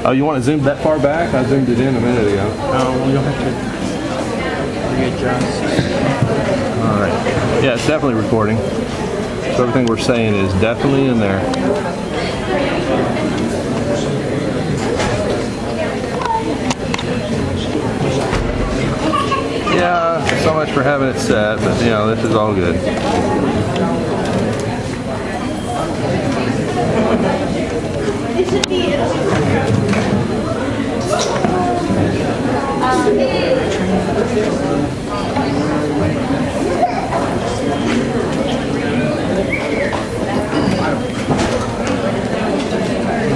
Oh, you want to zoom that far back? I zoomed it in a minute ago. Oh, you'll have to readjust. All right. Yeah, it's definitely recording. So everything we're saying is definitely in there. Yeah, so much for having it set, but you know, this is all good. It should be.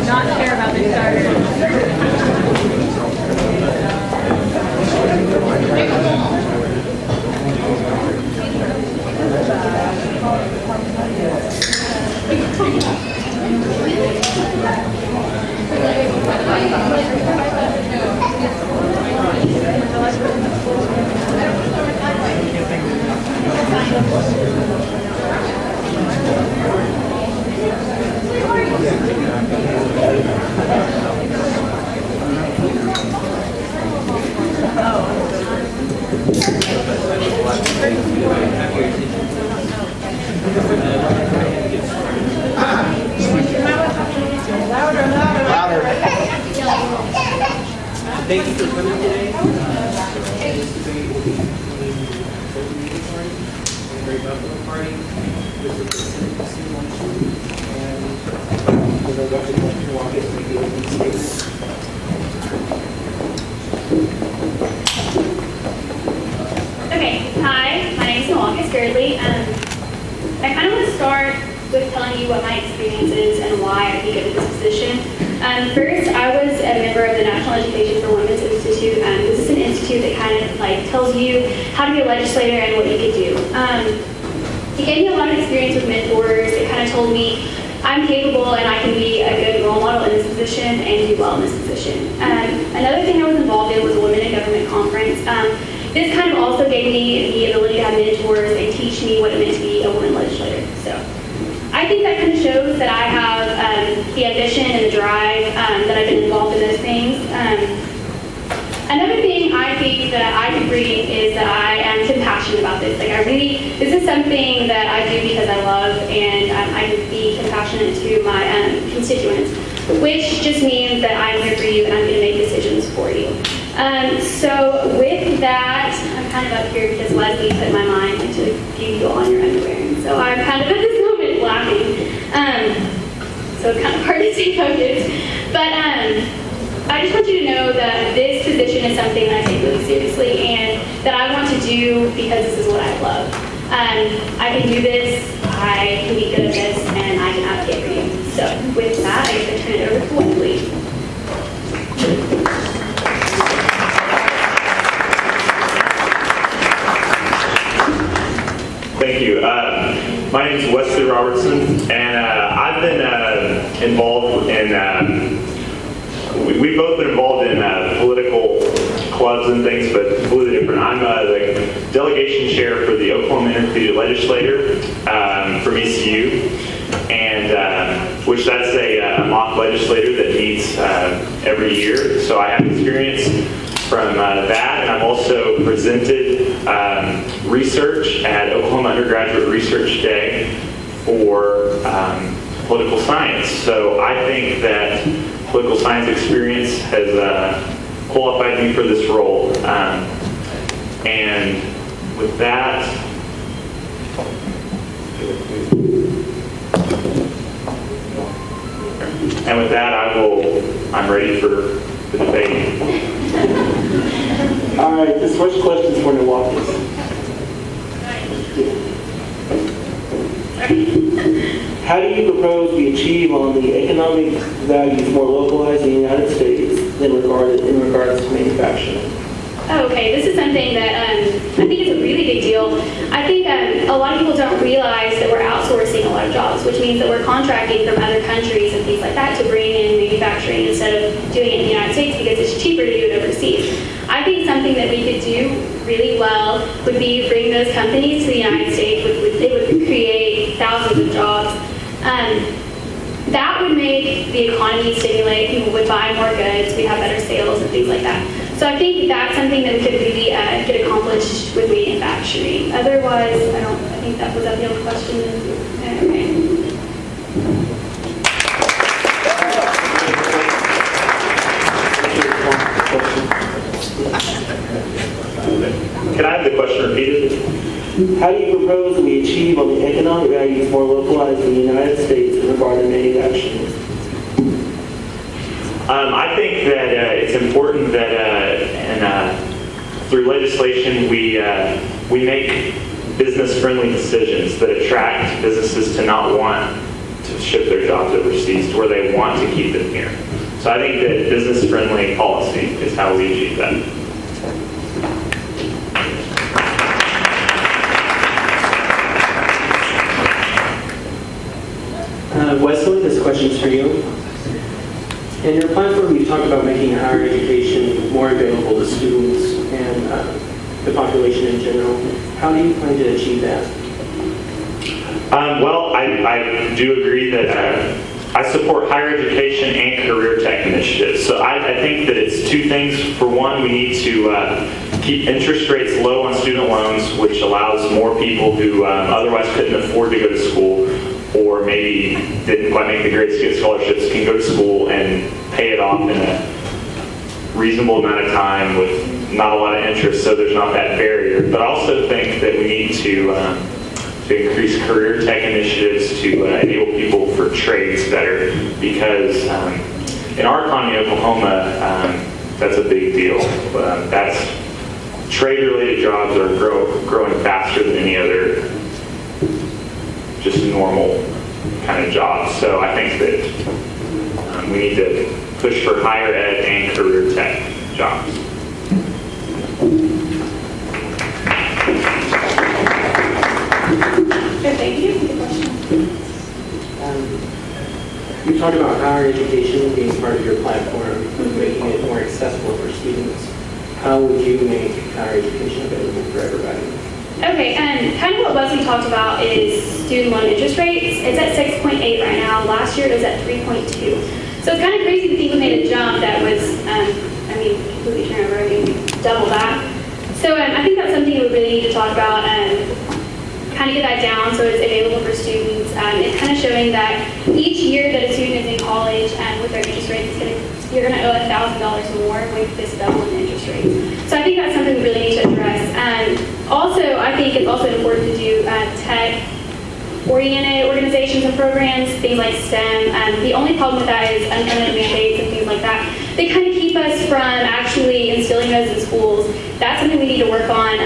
Not sure about the starter. Thank you for coming today. Very welcome party. This is the City luncheon, and we're going to walk it and make the opening statement. Okay, hi, my name is Newakis Girdley. I kind of want to start with telling you what my experience is and why I think of this position. First, I was a member of the National Education for Women's Institute. This is an institute that kind of like tells you how to be a legislator and what you could do. It gave me a lot of experience with mentors. It kind of told me I'm capable and I can be a good role model in this position and do well in this position. Another thing I was involved in was a Women in Government conference. This kind of also gave me the ability to have mentors and teach me what it meant to be a woman legislator. So I think that kind of shows that I have the ambition and the drive, that I've been involved in those things. Another thing I think that I can bring is that I am compassionate about this. Like this is something that I do because I love, and I can be compassionate to my constituents, which just means that I'm here for you and I'm going to make decisions for you. So with that, I'm kind of up here because Wesley put my mind to view you on your underwear, and so I'm kind of at this moment laughing. So it's kind of hard to stay focused, but I just want you to know that this position is something that I take really seriously and that I want to do because this is what I love. I can do this, I can be good at this, and I can advocate for you. So with that, I get to turn it over to Wesley. Thank you. My name is Wesley Robertson, and I've been involved in, we've both been involved in political clubs and things, but completely different. I'm the delegation chair for the Oklahoma Intercollegiate Legislature from ECU, and which that's a mock legislator that meets every year. So I have experience from that, and I've also presented research at Oklahoma Undergraduate Research Day for political science. So I think that political science experience has qualified me for this role. And with that, I'm ready for the debate. All right, the first question is for Newakis. Sorry. How do you propose we achieve on the economic values more localized in the United States in regards to manufacturing? Oh, okay, this is something that I think is a really big deal. I think a lot of people don't realize that we're outsourcing a lot of jobs, which means that we're contracting from other countries and things like that to bring in manufacturing instead of doing it in the United States because it's cheaper to do it overseas. I think something that we could do really well would be bring those companies to the United States. They would create thousands of jobs. That would make the economy stimulate. People would buy more goods. We'd have better sales and things like that. So I think that's something that we could really get accomplished with manufacturing. Otherwise, I think that was the only question. Okay. Can I have the question repeated? How do you propose we achieve on the economic values more localized in the United States in regard to manufacturing? I think that it's important that through legislation we make business-friendly decisions that attract businesses to not want to ship their jobs overseas to where they want to keep them here. So I think that business-friendly policy is how we achieve that. Wesley, this question's for you. In your platform, you talk about making higher education more available to students and the population in general. How do you plan to achieve that? Well, I do agree that I support higher education and career tech initiatives. So I think that it's two things. For one, we need to keep interest rates low on student loans, which allows more people who otherwise couldn't afford to go to school or maybe didn't quite make the grades to get scholarships can go to school and pay it off in a reasonable amount of time with not a lot of interest, so there's not that barrier. But I also think that we need to increase career tech initiatives to enable people for trades better, because in our economy in Oklahoma, that's a big deal. That's trade-related jobs are growing faster than any other just normal kind of jobs. So I think that we need to push for higher ed and career tech jobs. Good, thank you. Good question. You talked about higher education being part of your platform, making it more accessible for students. How would you make higher education available for everybody? Okay, and kind of what Wesley talked about is student loan interest rates. It's at 6.8 right now. Last year it was at 3.2. So it's kind of crazy to think we made a jump that was, completely turnover, double that. So I think that's something we really need to talk about and kind of get that down so it's available for students. It's kind of showing that each year that a student is in college and with their interest rates, you're going to owe $1,000 more with this double in interest rates. So I think that's something we really need to address. Also, I think it's also important to do tech-oriented organizations and programs, things like STEM. The only problem with that is unfunded mandates and things like that. They kind of keep us from actually instilling those in schools. That's something we need to work on,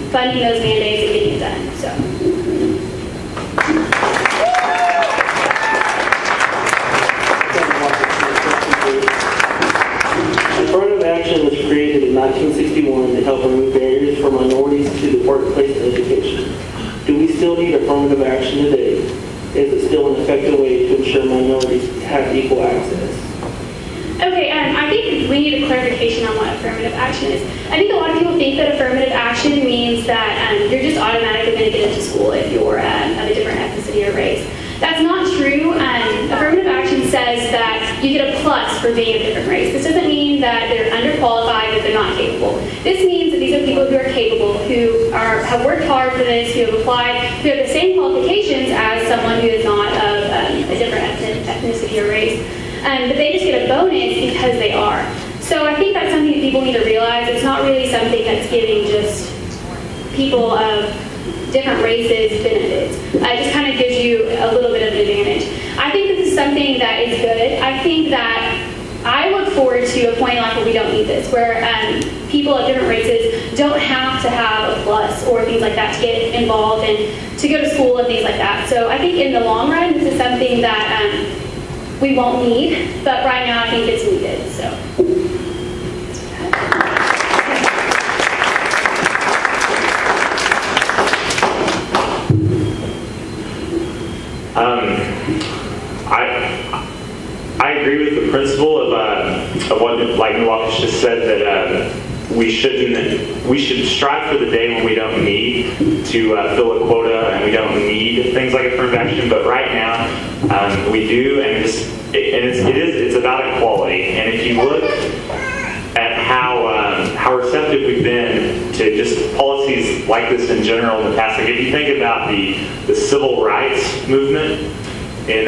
funding those mandates and getting it done. So. Affirmative action was created in 1961 to help remove barriers for minorities to the workplace and education. Do we still need affirmative action today? Is it still an effective way to ensure minorities have equal access? Okay, I think we need a clarification on what affirmative action is. I think a lot of people think that affirmative action means that you're just automatically going to get into school if you're of a different ethnicity or race. That's not true. Affirmative action says that you get a plus for being a different race. This doesn't mean that they're underqualified, that they're not capable. This means that these are people who are capable, who have worked hard for this, who have applied, who have the same qualifications as someone who is not of a different ethnicity or race. But they just get a bonus because they are. So I think that's something that people need to realize. It's not really something that's giving just people of different races benefits. It just kind of gives you a little bit of an advantage. I think this is something that is good. I think that I look forward to a point in life where we don't need this, where people of different races don't have to have a plus or things like that to get involved and to go to school and things like that. So I think in the long run, this is something that we won't need, but right now I think it's needed. So. I agree with the principle of what like Newakis just said, that we should strive for the day when we don't need to fill a quota and we don't need things like affirmative action. But right now we do, and it's about equality. And if you look at how receptive we've been to just policies like this in general in the past, like if you think about the civil rights movement in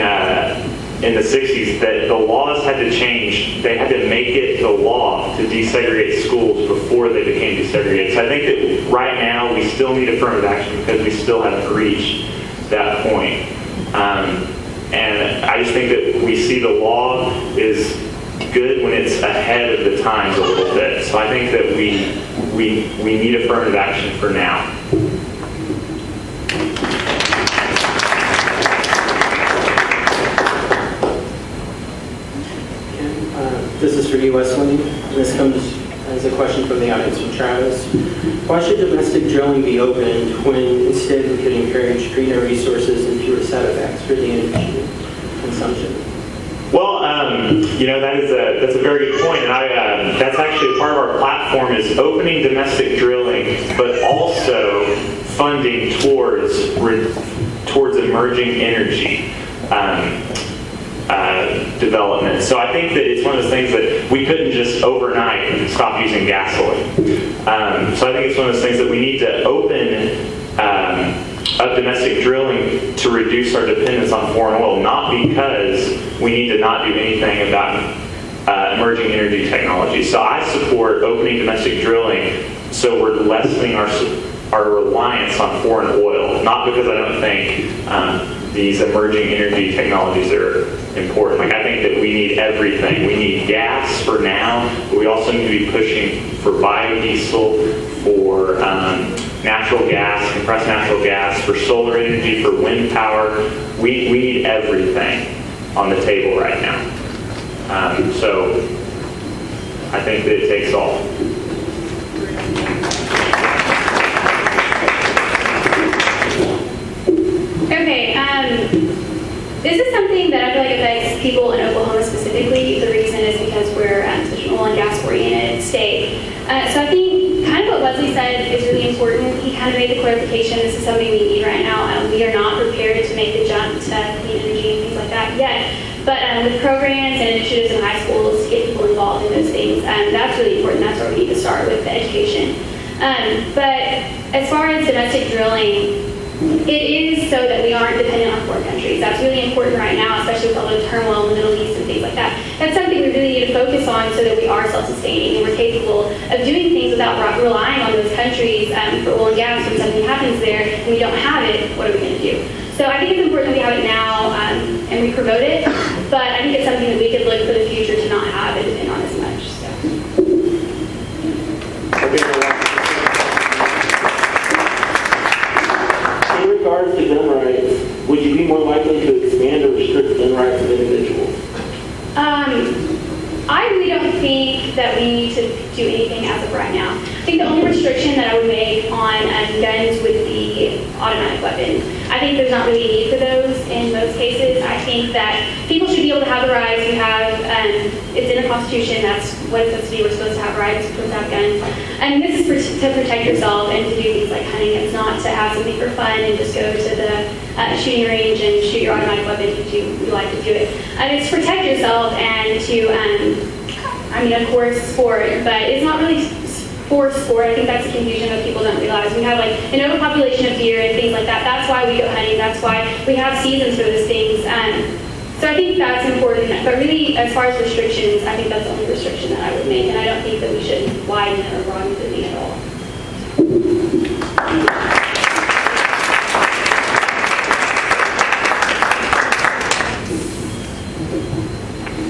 the 60s, that the laws had to change. They had to make it the law to desegregate schools before they became desegregated. So I think that right now we still need affirmative action because we still haven't reached that point. And I just think that we see the law is good when it's ahead of the times a little bit. So I think that we need affirmative action for now. This is for you, Wesley. This comes as a question from the audience from Travis. Why should domestic drilling be opened when instead we could encourage greener resources and fewer side effects for the energy consumption? Well, that's a very good point, and that's actually part of our platform is opening domestic drilling, but also funding towards emerging energy. Development. So I think that it's one of those things that we couldn't just overnight stop using gasoline. So I think it's one of those things that we need to open up domestic drilling to reduce our dependence on foreign oil, not because we need to not do anything about emerging energy technology. So I support opening domestic drilling so we're lessening our reliance on foreign oil, not because I don't think these emerging energy technologies are important. Like I think that we need everything. We need gas for now, but we also need to be pushing for biodiesel, for natural gas, compressed natural gas, for solar energy, for wind power. We need everything on the table right now. So I think that it takes all. Okay, this is something that I feel like affects people in Oklahoma specifically. The reason is because we're such an oil and gas oriented state. So I think kind of what Wesley said is really important. He kind of made the clarification, this is something we need right now. We are not prepared to make the jump to clean energy and things like that yet. But with programs and initiatives in high schools to get people involved in those things, that's really important. That's where we need to start with the education. But as far as domestic drilling, it is so that we aren't dependent on foreign countries. That's really important right now, especially with all the turmoil in the Middle East and things like that. That's something we really need to focus on so that we are self-sustaining and we're capable of doing things without relying on those countries for oil and gas. When something happens there and we don't have it, what are we going to do? So I think it's important that we have it now and we promote it, but I think it's something that we could look for the future to not have and depend on as much. So. In regards to gun rights, would you be more likely to expand or restrict gun rights of individuals? I really don't think that we need to do anything as of right now. I think the only restriction that I would make on guns would be automatic weapons. I think there's not really a need for those in most cases. I think that people should be able to have the rights. We have, it's in the Constitution, that's what it's supposed to be. We're supposed to have rights, we're supposed to have guns. And this is to protect yourself and to do things like hunting. It's not to have something for fun and just go to the shooting range and shoot your automatic weapon if you like to do it. It's to protect yourself and to, of course, sport, but it's not really for sport. I think that's a confusion that people don't realize. We have like an overpopulation of deer and things like that. That's why we go hunting. That's why we have seasons for those things. So I think that's important. But really, as far as restrictions, I think that's the only restriction that I would make, and I don't think that we should widen or broaden the thing at all.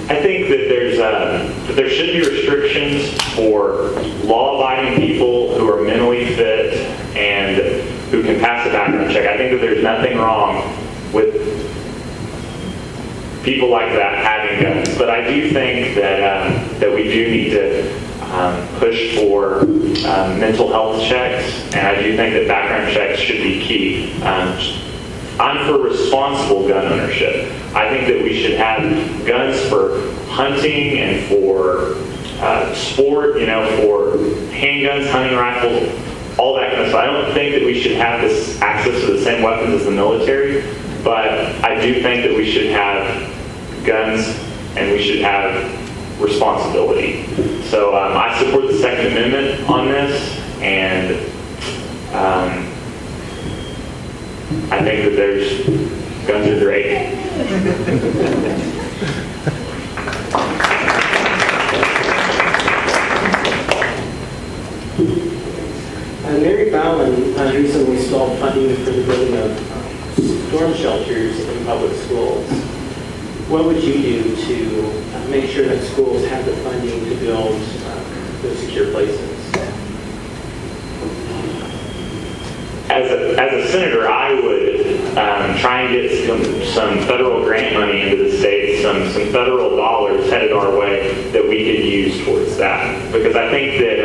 I think that there's that there should be restrictions for law-abiding people who are mentally fit and who can pass a background check. I think that there's nothing wrong with people like that having guns, but I do think that we do need to push for mental health checks, and I do think that background checks should be key. I'm for responsible gun ownership. I think that we should have guns for hunting and for sport, for handguns, hunting rifles, all that kind of stuff. I don't think that we should have this access to the same weapons as the military, but I do think that we should have guns and we should have responsibility. So I support the Second Amendment on this, and I think that guns are great. Mary Fallon recently stalled funding for the building of storm shelters in public schools. What would you do to make sure that schools have the funding to build those secure places? As a senator, I would try and get some federal grant money into the state, some federal dollars headed our way that we could use towards that. Because I think that,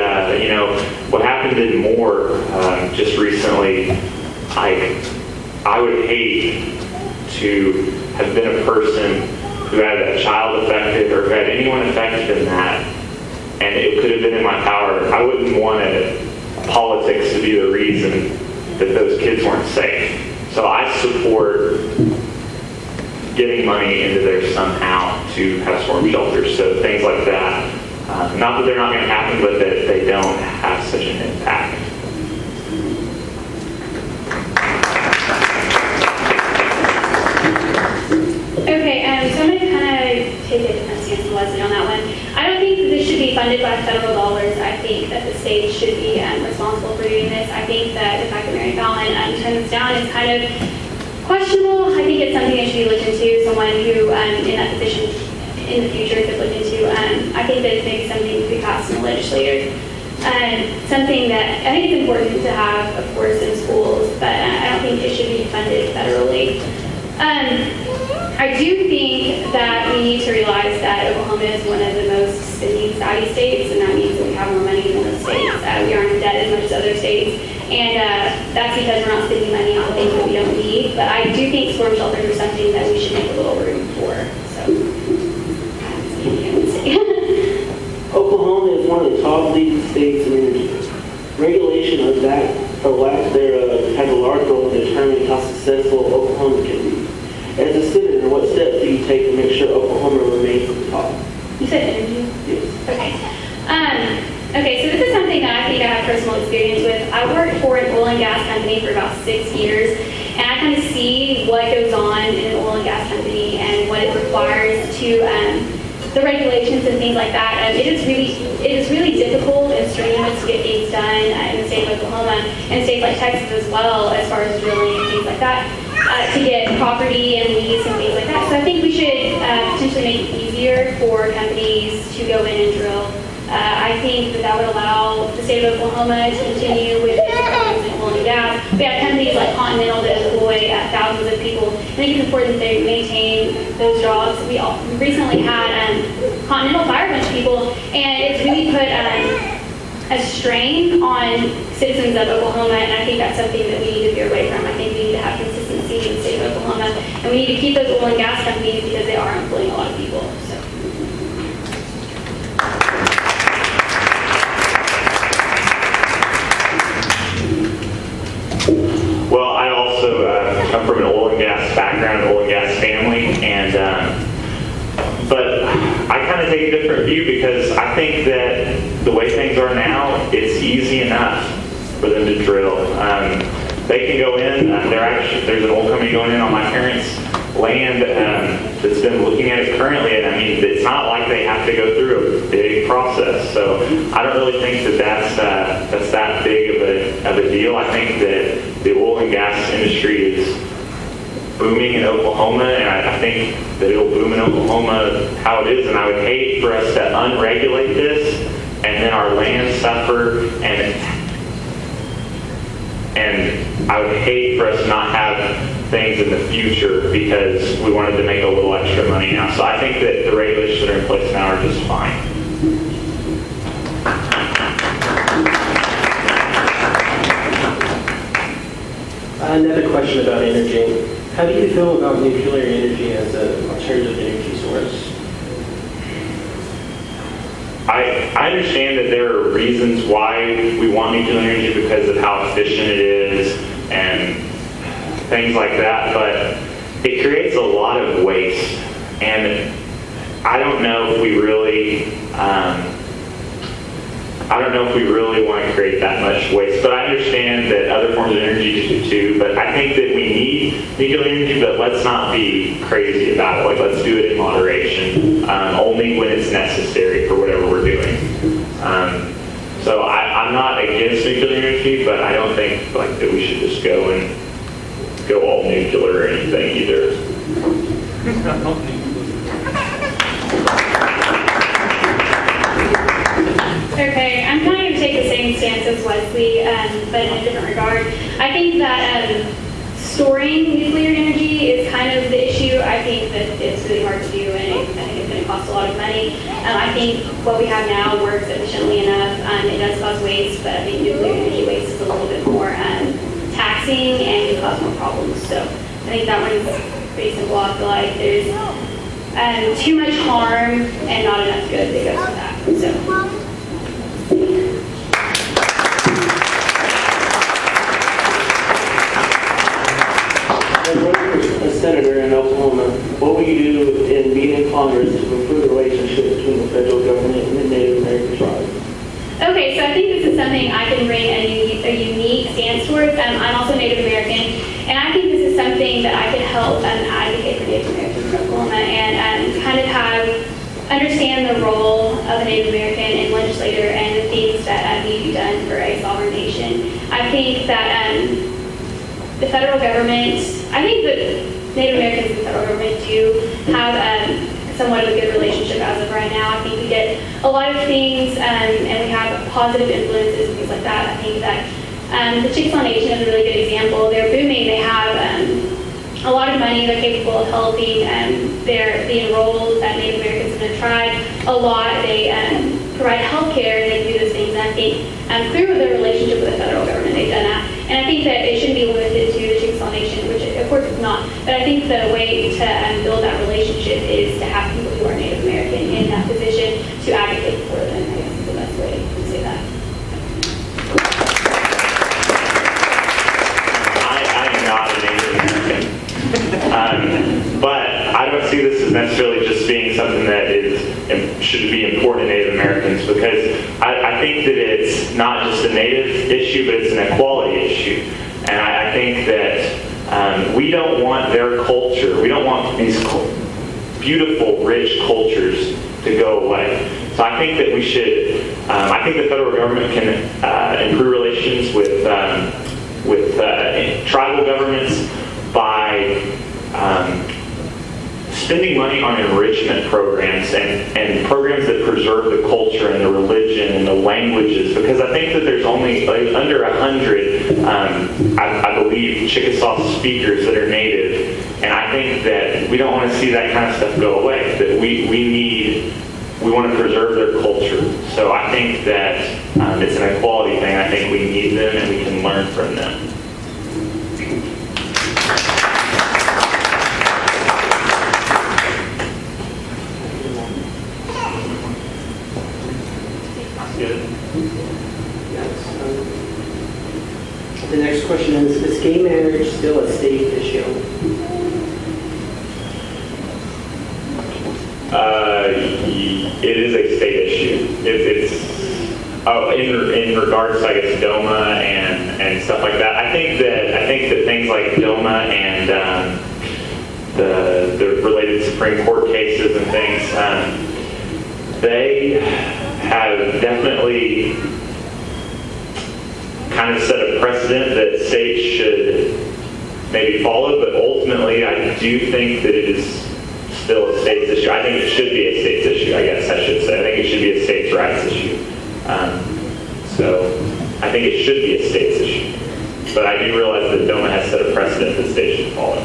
what happened in Moore just recently, I would hate to have been a person who had a child affected or who had anyone affected in that, and it could have been in my power. I wouldn't want politics to be the reason that those kids weren't safe. So I support getting money into there somehow to have storm shelters. So things like that. Not that they're not going to happen, but that they don't have such an impact. Okay, so I'm going to kind of take a different stance than Wesley on that one. I don't think that this should be funded by federal dollars. I think that the state should be responsible for doing this. I think that the fact that Mary Fallon turned this down is kind of questionable. I think it's something that should be looked into. Someone who in that position in the future could look into. I think that it's maybe something to be passed in the legislature. Something that I think it's important to have, of course, in schools, but I don't think it should be funded federally. I do think that we need to realize that Oklahoma is one of the most spending-savvy states, and that means that we have more money than most states. We aren't in debt as much as other states, and that's because we're not spending money on things that we don't need. But I do think storm shelters are something that we should make a little room for. So, Oklahoma is one of the top leading states in energy. Regulation of that, or lack thereof, has a large role in determining how successful Oklahoma can be. As a senator, what steps do you take to make sure Oklahoma remains at the top? You said energy? Yes. Okay. Okay, so this is something that I think I have personal experience with. I worked for an oil and gas company for about 6 years, and I kind of see what goes on in an oil and gas company and what it requires to the regulations and things like that. It is really difficult and strenuous to get things done in the state of Oklahoma and states like Texas as well, as far as drilling and things like that, to get property and lease and things like that. So I think we should potentially make it easier for companies to go in and drill. I think that would allow the state of Oklahoma to continue with its investments in oil and gas. We have companies like Continental that employ thousands of people. I think it's important that they maintain those jobs. We recently had Continental fire a bunch of people, and it's really put a strain on citizens of Oklahoma, and I think that's something that we need to veer away from. I think we need to have consistency in the state of Oklahoma, and we need to keep those oil and gas companies because they are employing a lot of people. So. Well, I also come from an oil and gas background, oil and gas family, but I kind of take a different view because I think that the way things are now, it's easy enough for them to drill. They can go in. There's an oil company going in on my parents' land that's been looking at it currently, and I mean, it's not like they have to go through a big process. So I don't really think that that's that big of a deal. I think that the oil and gas industry is booming in Oklahoma, and I think that it'll boom in Oklahoma how it is, and I would hate for us to unregulate this and then our land suffer, and I would hate for us not have things in the future because we wanted to make a little extra money now. So I think that the regulations that are in place now are just fine. Another question about energy. How do you feel about nuclear energy as an alternative energy source? I understand that there are reasons why we want nuclear energy because of how efficient it is and things like that, but it creates a lot of waste, and I don't know if we really want to create that much waste, but I understand that other forms of energy do too, but I think that we need nuclear energy, but let's not be crazy about it. Like, let's do it in moderation, only when it's necessary for whatever we're doing. So I'm not against nuclear energy, but I don't think like that we should just go all nuclear or anything either. Okay, I'm kind of take the same stance as Wesley, but in a different regard. I think that storing nuclear energy is kind of the issue. I think that it's really hard to do, and I think it's going to cost a lot of money. I think what we have now works efficiently enough. It does cause waste, but I think nuclear energy waste is a little bit more taxing and can cause more problems. So I think that one's pretty simple. I feel like there's too much harm and not enough good that goes with that. So. A senator in Oklahoma, what will you do in being in Congress to improve the relationship between the federal government and the Native American tribes? Okay, so I think this is something I can bring a unique stance towards. I'm also Native American, and I think this is something that I could help advocate for Native Americans in Oklahoma and kind of understand the role of a Native American and legislator and the things that need to be done for a sovereign nation. I think that the federal government, I think that Native Americans and the federal government do have somewhat of a good relationship as of right now. I think we get a lot of things and we have positive influences and things like that. I think that the Chickasaw Nation is a really good example. They're booming. They have a lot of money. They're capable of helping. They enroll Native Americans in their tribe a lot. They provide health care and they do those things. And I think through their relationship with the federal government, they've done that. And I think that it shouldn't be limited to the Chickasaw Nation, which of course it's not. But I think the way to build that relationship is to have people who are Native American in that position to advocate for them. I guess is the best way to say that. I am not a Native American. But I don't see this as necessarily just being something that should be important to Native Americans, because I think that it's not just a Native issue, but it's an equality issue. And I think that we don't want their culture, we don't want these beautiful, rich cultures to go away. So I think that we should, I think the federal government can improve relations with tribal governments by spending money on enrichment programs and programs that preserve the culture and the religion and the languages, because I think that there's only under 100, I believe, Chickasaw speakers that are native, and I think that we don't want to see that kind of stuff go away, that we want to preserve their culture. So I think that it's an equality thing. I think we need them and we can learn from them. The next question is gay marriage still a state issue? It is a state issue. It's in regards to, I guess, DOMA and stuff like that. I think that things like DOMA and the related Supreme Court cases and things, they have definitely kind of set a precedent that states maybe followed, but ultimately I do think that it is still a state's issue. I think it should be a state's issue, I guess I should say. I think it should be a state's rights issue. So I think it should be a state's issue. But I do realize that DOMA has set a precedent that states should follow.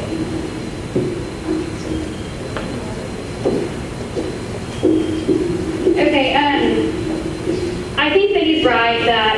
Okay, I think that he's right that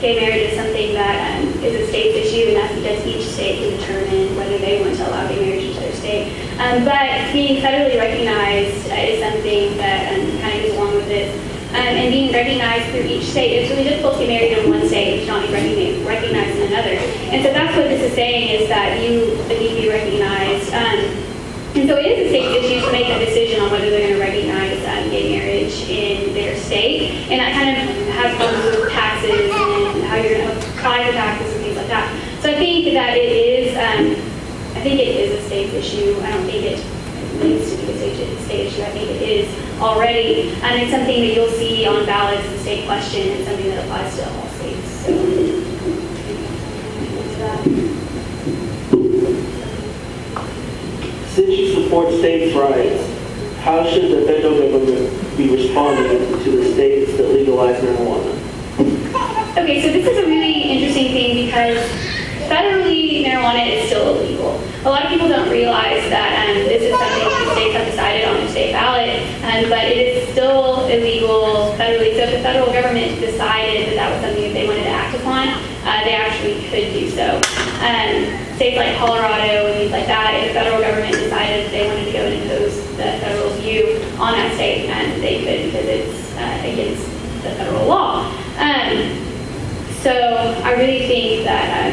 gay marriage is something that is a state issue, and that's because each state can determine whether they want to allow gay marriage in their state. But being federally recognized is something that kind of goes along with this. And being recognized through each state, it's really difficult to get married in one state if you're not being recognized in another. And so that's what this is saying, is that you need to be recognized. And so it is a state issue to make a decision on whether they're going to recognize gay marriage in their state. And that kind of has problems with taxes and how you're going to apply for taxes and things like that. So I think that it is, a state issue. I don't think it needs to be a state issue. I think it is already. And it's something that you'll see on ballots as a state question, and something that applies to all states. So, Since you support states' rights, how should the federal government be responding to the states that legalize marijuana? Okay, so this is a really interesting thing because federally marijuana is still illegal. A lot of people don't realize that this is something the states have decided on their state ballot, but it is still illegal federally. So if the federal government decided that that was something that they wanted to act upon, they actually could do so. States like Colorado and things like that, if the federal government decided that they wanted to go and impose the federal view on that state, they could, because it's against the federal law. So I really think that,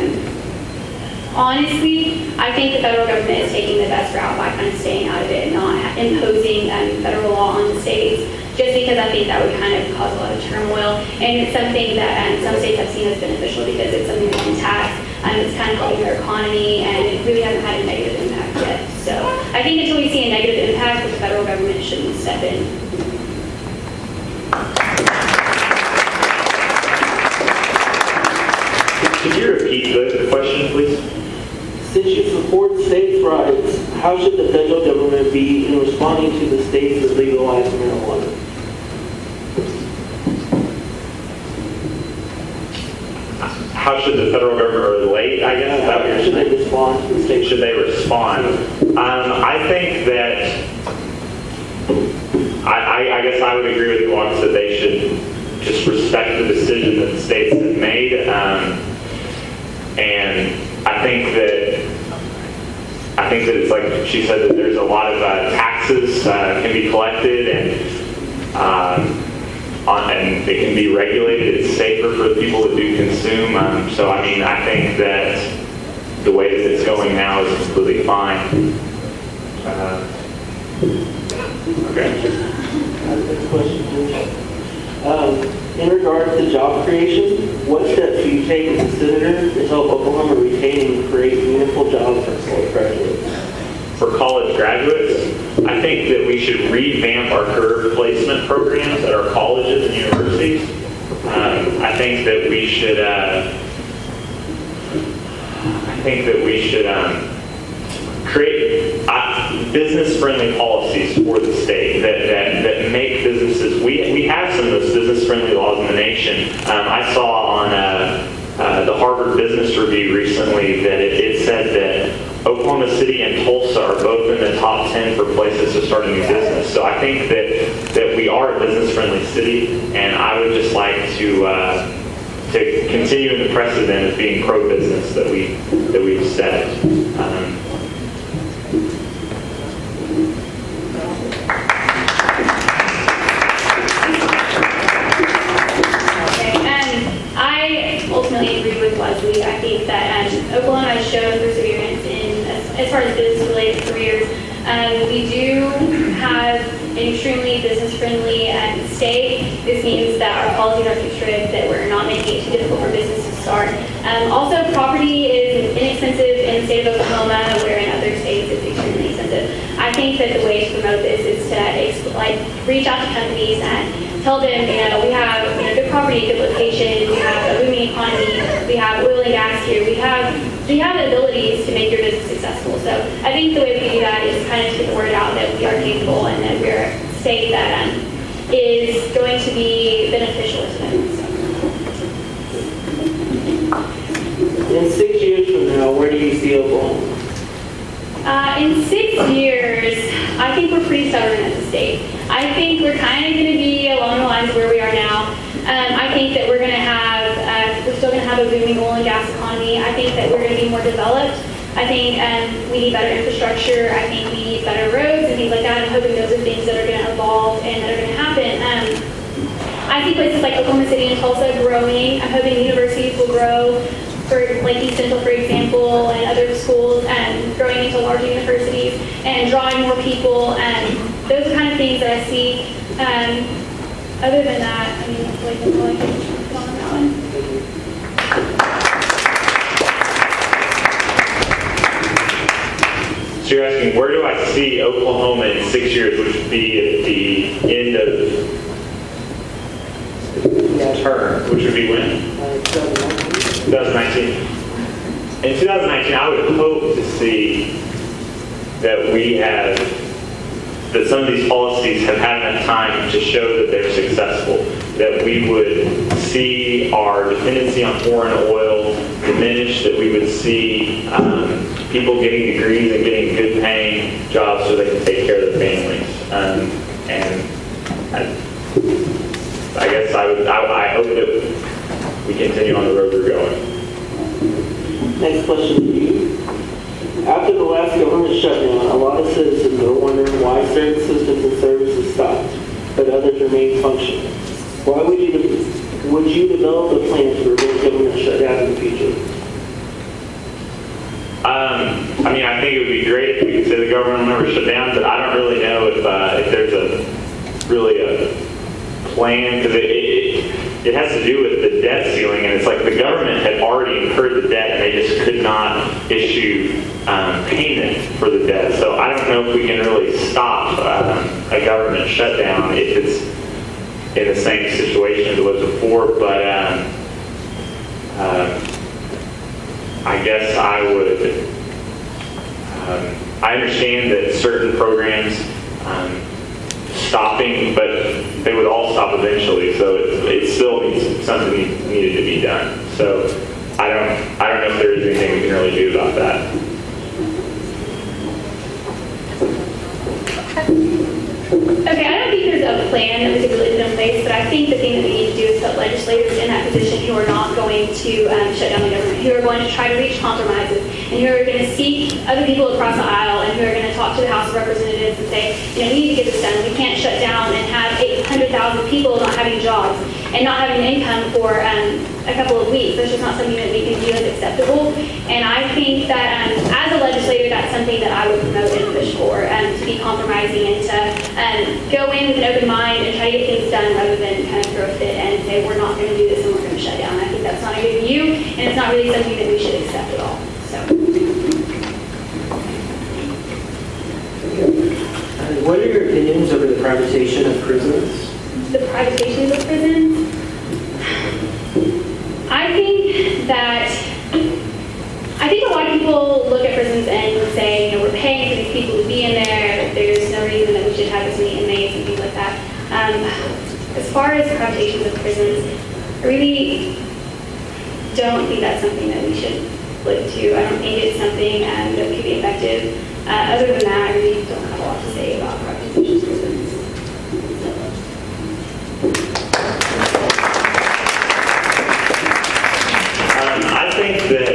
honestly, I think the federal government is taking the best route by kind of staying out of it and not imposing federal law on the states, just because I think that would kind of cause a lot of turmoil. And it's something that some states have seen as beneficial because it's something they can tax. It's kind of helping their economy, and it really hasn't had a negative impact yet. So I think until we see a negative impact, the federal government shouldn't step in. Could you repeat the question, please? Since you support states' rights, how should the federal government be in responding to the states that legalize marijuana? How should the federal government relate, I guess? How should they respond to the states? Should they respond? I think that, I guess I would agree with Newakis that they should just respect the decision that the states have made. And I think that it's like she said, that there's a lot of taxes can be collected, and it can be regulated. It's safer for the people that do consume. So I mean, I think that the way that it's going now is completely fine. Okay. Next question, please. In regards to job creation, what steps do you take as a senator to help Oklahoma retain and create meaningful jobs for college graduates? For college graduates, I think that we should revamp our career placement programs at our colleges and universities. I think that we should. Create business-friendly policies for the state that make businesses. We have some of those business-friendly laws in the nation. I saw on the Harvard Business Review recently that it said that Oklahoma City and Tulsa are both in the top 10 for places to start a new business. So I think that we are a business-friendly city, and I would just like to continue in the precedent of being pro-business that we've set. I ultimately agree with Wesley. I think that Oklahoma has shown perseverance as far as business-related careers. We do have an extremely business-friendly state. This means that our policies are too strict, that we're not making it too difficult for business to start. Also, property is inexpensive in the state of Oklahoma, where in other states it's extremely expensive. I think that the way to promote this is to reach out to companies and tell them, we have good property, good location, we have a booming economy, we have oil and gas here, we have the abilities to make successful. So I think the way we do that is kind of to get the word out that we are capable and that we're a state that is going to be beneficial to them. So. In 6 years from now, where do you see Oklahoma? In 6 years, I think we're pretty stubborn as a state. I think we're kind of going to be along the lines of where we are now. I think that we're going to have, we're still going to have a booming oil and gas economy. I think that we're going to be more developed. I think we need better infrastructure. I think we need better roads and things like that. I'm hoping those are things that are going to evolve and that are going to happen. I see places like Oklahoma City and Tulsa growing. I'm hoping universities will grow, for like East Central, for example, and other schools, growing into larger universities and drawing more people. Those are kind of things that I see. Other than that, I mean, that's like all I can put on that one. So you're asking, where do I see Oklahoma in 6 years, which would be at the end of term, which would be when? 2019. In 2019, I would hope to see that that some of these policies have had enough time to show that they're successful, that we would see our dependency on foreign oil diminish, that we would see people getting degrees and getting good paying jobs so they can take care of their families. I guess I hope that we continue on the road we're going. Next question to you. After the last government shutdown, a lot of citizens are wondering why certain systems and services stopped, but others remain functional. Why would you develop a plan to prevent government shutdown in the future? I mean, I think it would be great if we could say the government will never shut down, but I don't really know if there's really a plan, because it has to do with the debt ceiling, and it's like the government had already incurred the debt and they just could not issue payment for the debt. So I don't know if we can really stop a government shutdown if it's in the same situation as it was before, but I guess I would, I understand that certain programs stopping, but they would all stop eventually, so it still needs something needed to be done. So I don't know if there is anything we can really do about that. Okay, I don't think there's a plan that we could really put in place, but I think the thing that we need to do is put legislators in that position who are not going to shut down the government, who are going to try to reach compromises, and who are going to seek other people across the aisle, and who are going to talk to the House of Representatives and say, you know, we need to get this done. We can't shut down and have 800,000 people not having jobs and not having an income for a couple of weeks. That's just not something that we can view as acceptable. And I think that as a legislator, that's something that I would promote and push for, to be compromising and to go in with an open mind and try to get things done rather than kind of throw a fit and say, we're not going to do this and we're going to shut down. I think that's not a good view, and it's not really something that we should accept at all. So. What are your opinions over the privatization of prisons? The privatization of prisons? I think a lot of people look at prisons and say, you know, we're paying for these people to be in there, there's no reason that we should have this many inmates and things like that. As far as privatizations of prisons, I really don't think that's something that we should look to. I don't think it's something that could be effective. Other than that, I really don't have a lot to say about privatizations of prisons. I think that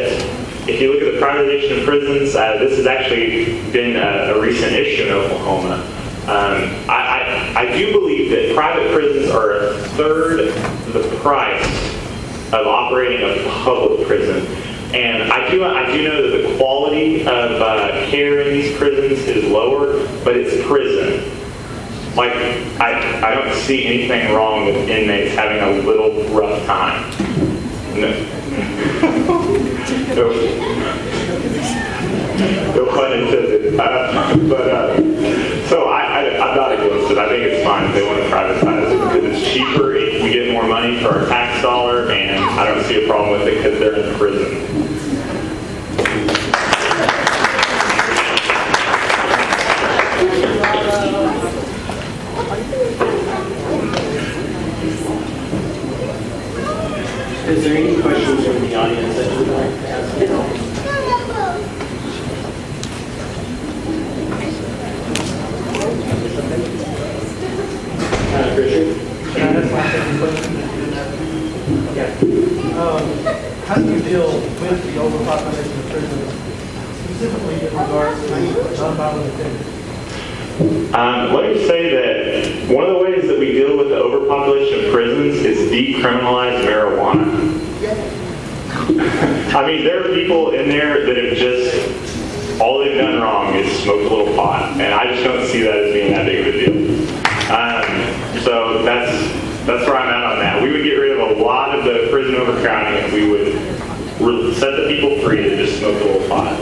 if you look at the privatization of prisons, this has actually been a recent issue in Oklahoma. I do believe that private prisons are a third the price of operating a public prison. And I do know that the quality of care in these prisons is lower, but it's prison. Like, I don't see anything wrong with inmates having a little rough time. No. No pun intended. So I'm not against it. I think it's fine if they want to privatize it because it's cheaper. We get more money for our tax dollar, and I don't see a problem with it because they're in prison. the audience that you would like to ask? Richard? Can I ask my second question? Yeah. How do you deal with the overpopulation of prisons, specifically in regards to nonviolent offenders? Let me say that one of the ways that we deal with the overpopulation of prisons is decriminalize marijuana. I mean, there are people in there that have just, all they've done wrong is smoked a little pot, and I just don't see that as being that big of a deal. So that's where I'm at on that. We would get rid of a lot of the prison overcrowding if we would set the people free to just smoke a little pot.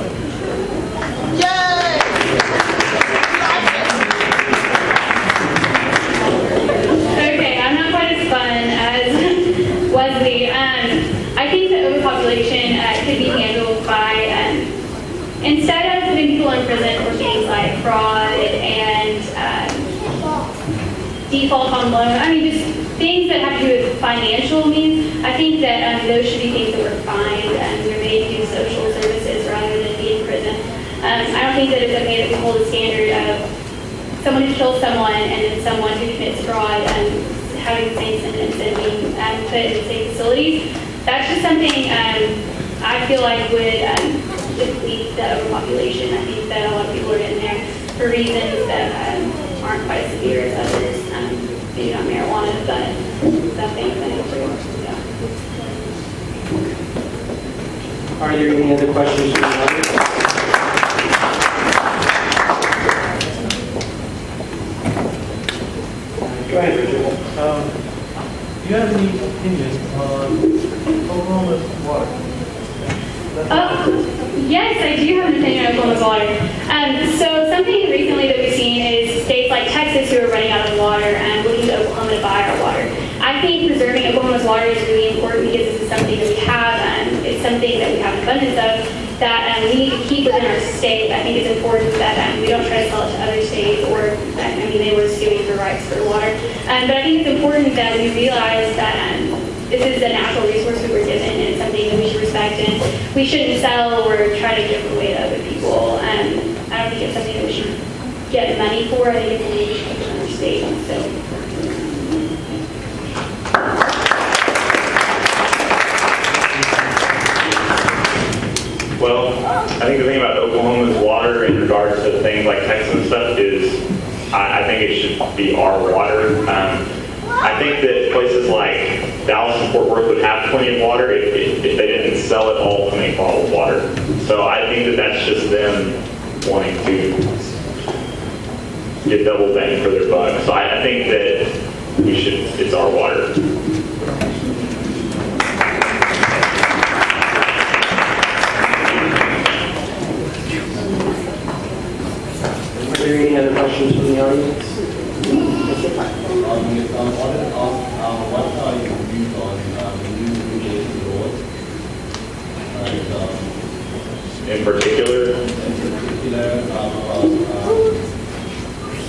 Okay, I'm not quite as fun as Wesley. I think that overpopulation could be handled by, instead of putting people in prison for things like fraud and default on loan, I mean, just things that have to do with financial means, I think that those should be things that were fined and they're made to do social services rather than be in prison. I don't think that it's okay that we hold a standard of someone who kills someone and then someone who commits fraud and having the same sentence and being put in the same facilities. That's just something I feel like would deplete the overpopulation. I think that a lot of people are in there for reasons that aren't quite as severe as others. Maybe not marijuana, but something financial. Yeah. Are there any other questions from the audience? Go ahead, Richard. Do you have any opinion on Oklahoma's water? Yes, I do have an opinion on Oklahoma's water. So something recently that we've seen is states like Texas who are running out of water and looking to Oklahoma to buy our water. I think preserving Oklahoma's water is really important because this is something that we have, it's something that we have an abundance of, that we need to keep within our state. I think it's important that we don't try to sell it to other states, or, they were suing for rights for water. But I think it's important that we realize that this is a natural resource we were given, and it's something that we should respect, and we shouldn't sell or try to give away to other people. I don't think it's something that we should get money for. I think it's something we should keep in our state. So. Well, I think the thing about Oklahoma's water in regards to things like Texas and stuff is I think it should be our water. I think that places like Dallas and Fort Worth would have plenty of water if they didn't sell it all to make bottled water. So I think that that's just them wanting to get double bang for their buck. So I think that it's our water. Are there any other questions from the audience? What are your views on the new irrigation laws? In particular,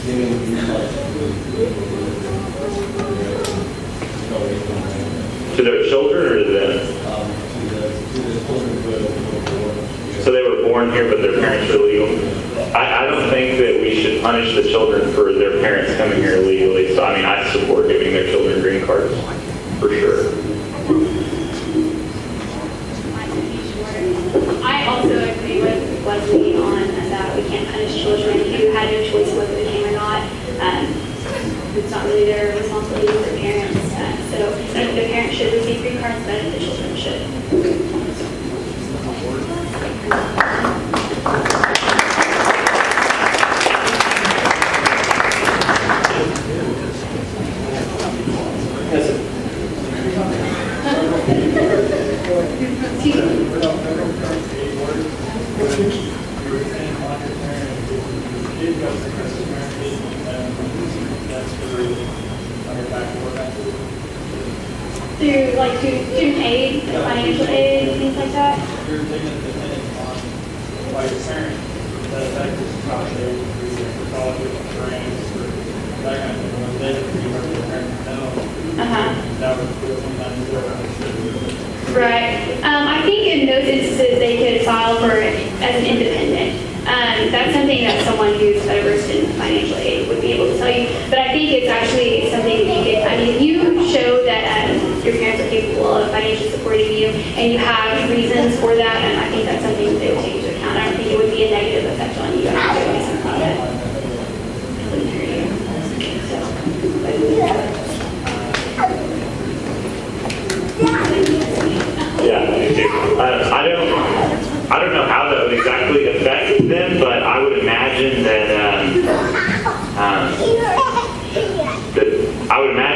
giving to their children or to them? to the children who were born. So they were born here, but their parents are illegal. I don't think that we should punish the children for their parents coming here illegally. So I support giving their children green cards, for sure. I also agree with Wesley on that we can't punish children who had no choice whether they came or not. It's not really their responsibility as their parents. So I think the parents should receive green cards, but the children should. Through like student aid, financial aid, things like that. You're taking it dependent on by your parent, that affects scholarship, for colleges, for grants, for that kind of thing. When they let their parents know, that would sometimes work. Right. I himself or as an independent. That's something that someone who's better versed in financial aid would be able to tell you. But I think it's actually something that you could, I mean, if you show that your parents are capable of financially supporting you and you have reasons for that, and I think that's something that they would take into account. I don't think it would be a negative effect on you. I think it would be something that wouldn't hurt you. Yeah, me too. I don't know how that would exactly affect them, but I would imagine that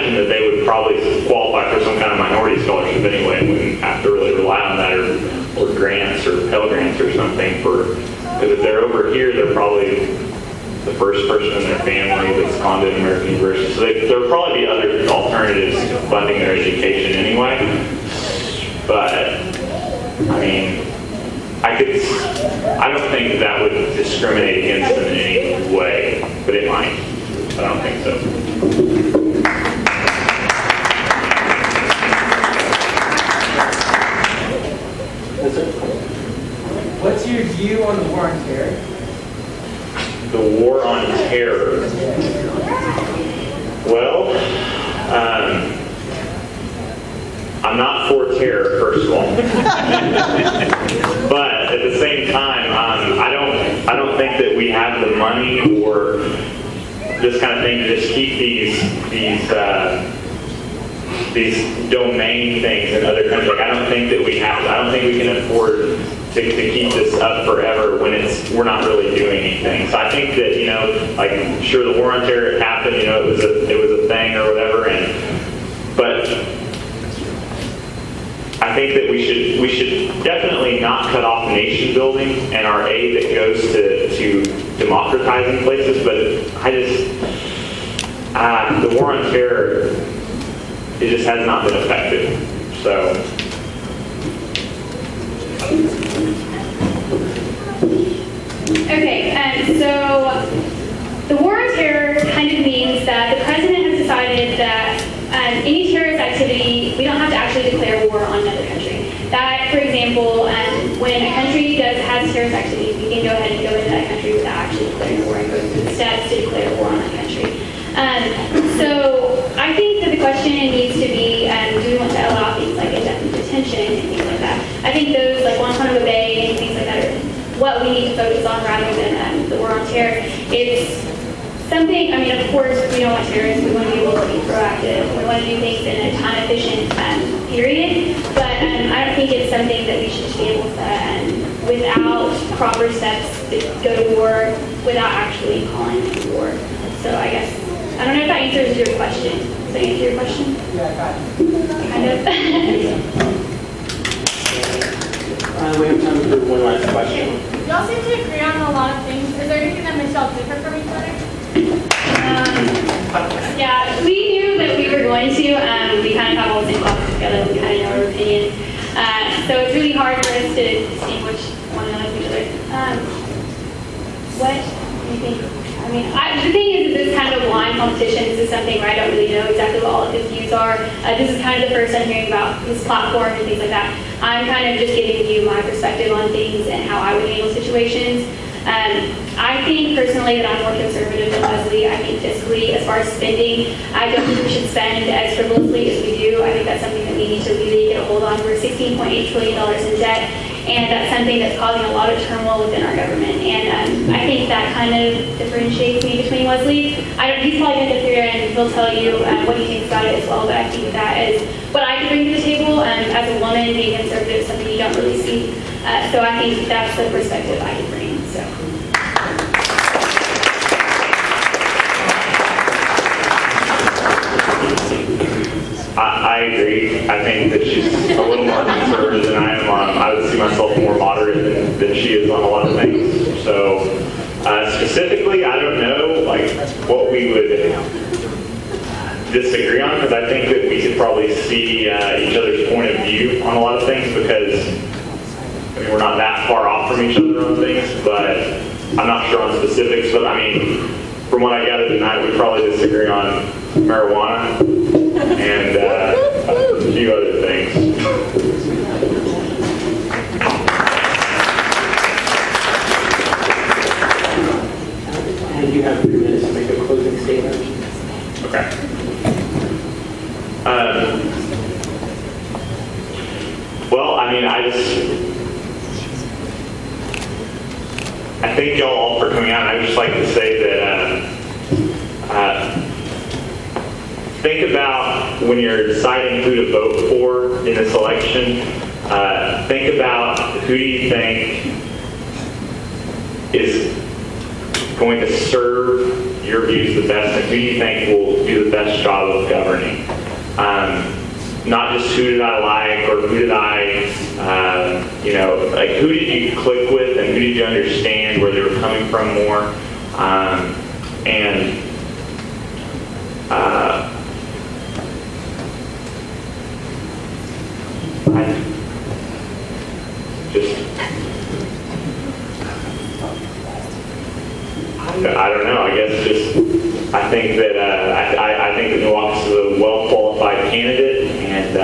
that they would probably qualify for some kind of minority scholarship anyway, and wouldn't have to really rely on that or grants or Pell Grants or something for. Because if they're over here, they're probably the first person in their family that's gone to an American university. So there would probably be other alternatives to funding their education anyway. But I mean, I don't think that would discriminate against them in any way, but it might. But I don't think so. What's your view on the war on terror? The war on terror. Well, I'm not for terror, first of all. But at the same time, I don't think that we have the money or this kind of thing to just keep these domain things in other countries. Like, I don't think we can afford to keep this up forever when we're not really doing anything. So I think that, like, sure, the war on terror happened, it was a thing or whatever, but I think that we should definitely not cut off nation building and our aid that goes to democratizing places. But the war on terror, it just has not been effective. So. Okay, so the war on terror kind of means that the president has decided that any terrorist activity, we don't have to actually declare war on another country. That, for example, when a country has terrorist activity, we can go ahead and go into that country without actually declaring war and go through the steps to declare war on that country. So I think that the question needs to be, do we want to allow things like indefinite detention and things like that? I think those like Guantanamo Bay and things like that are what we need to focus on rather than the war on terror. It's something, I mean, of course, we don't want terrorists. We want to be able to be proactive. We want to do things in a time-efficient period. But I don't think it's something that we should just be able to, without proper steps, go to war without actually calling it war. So I guess, I don't know if that answers your question. Does that answer your question? Yeah, I got it. Kind of. We have time for one last question. Y'all seem to agree on a lot of things. Is there anything that makes y'all different from each other? Yeah, we knew that we were going to. We kind of have all the same classes together. We kind of know our opinions. So it's really hard for us to distinguish one another from each other. What do you think? I mean, the thing is, this kind of blind competition. This is something where I don't really know exactly what all of his views are. This is kind of the first I'm hearing about his platform and things like that. I'm kind of just giving you my perspective on things and how I would handle situations. I think personally that I'm more conservative than Wesley. I think fiscally, as far as spending, I don't think we should spend as frivolously as we do. I think that's something that we need to really get a hold on. We're $16.8 trillion in debt, and that's something that's causing a lot of turmoil within our government. And I think that kind of differentiates me between Wesley. He's probably going to sit here and he'll tell you what he thinks about it as well, but I think that is what I can bring to the table. As a woman, being conservative is something you don't really see. So I think that's the perspective I can bring. So. I agree. I think that she's a little more conservative than I am. I would see myself more moderate than she is on a lot of things. So specifically, I don't know what we would disagree on, because I think that we could probably see each other's point of view on a lot of things, because we're not that far off from each other on things, but I'm not sure on specifics. But I mean, from what I gathered tonight, we probably disagree on marijuana and a few other things. and you have 3 minutes to make a closing statement. Okay. Well, I mean, I thank y'all all for coming out. And I would just like to say that think about when you're deciding who to vote for in this election. Think about who do you think is going to serve your views the best, and who do you think will do the best job of governing. Not just who did I like, or who did I, like who did you click with, and who did you understand where they were coming from more, and I don't know. I guess I think that I think that Newakis is a well-qualified candidate, and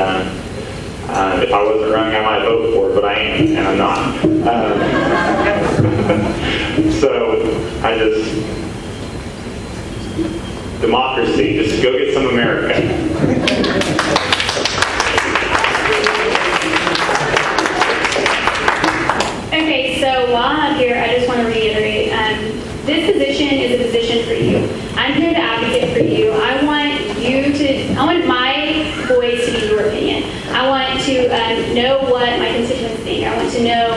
if I wasn't running, I might vote for it, but I am, and I'm not. So democracy. Just go get some America. Okay, so while I'm up here, I just want to reiterate, this position is a position for you. I'm here to advocate for you. I want my voice to be your opinion. I want to know what my constituents think. I want to know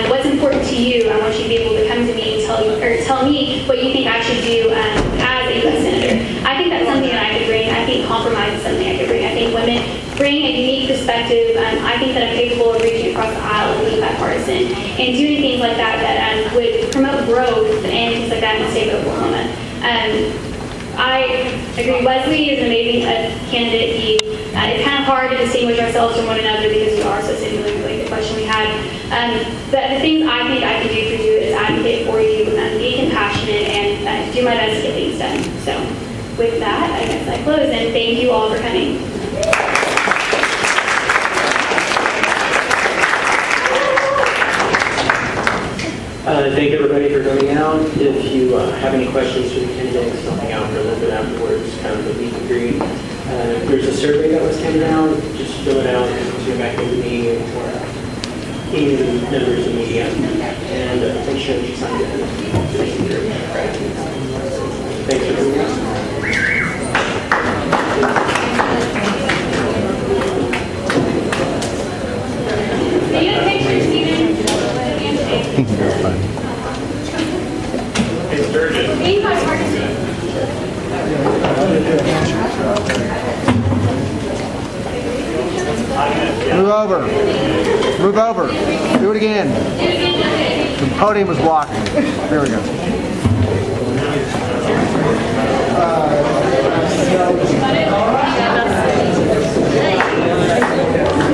what's important to you. I want you to be able to come to me and tell me what you think I should do as a U.S. Senator. I think that's something that I could bring. I think compromise is something I could bring. I think women bring a unique perspective. I think that I'm capable of reaching across the aisle and being bipartisan and doing things like that that would promote growth and things like that in the state of Oklahoma. I agree. Wesley is an amazing candidate. It's kind of hard to distinguish ourselves from one another because we are so similar, like the question we had. But the things I think I can do for you is advocate for you, be compassionate, and do my best to get things done. So with that, I guess I close, and thank you all for coming. Thank everybody for coming out. If you have any questions for the candidates, I'll hang out for a little bit afterwards, kind of a meet and greet. There's a survey that was handed out. Just fill it out and turn it back over to me or any of the members of the media. And make sure that you sign it. Thanks for coming out. Do you have pictures, Stephen? Move over. Move over. Do it again. The podium is blocking. There we go.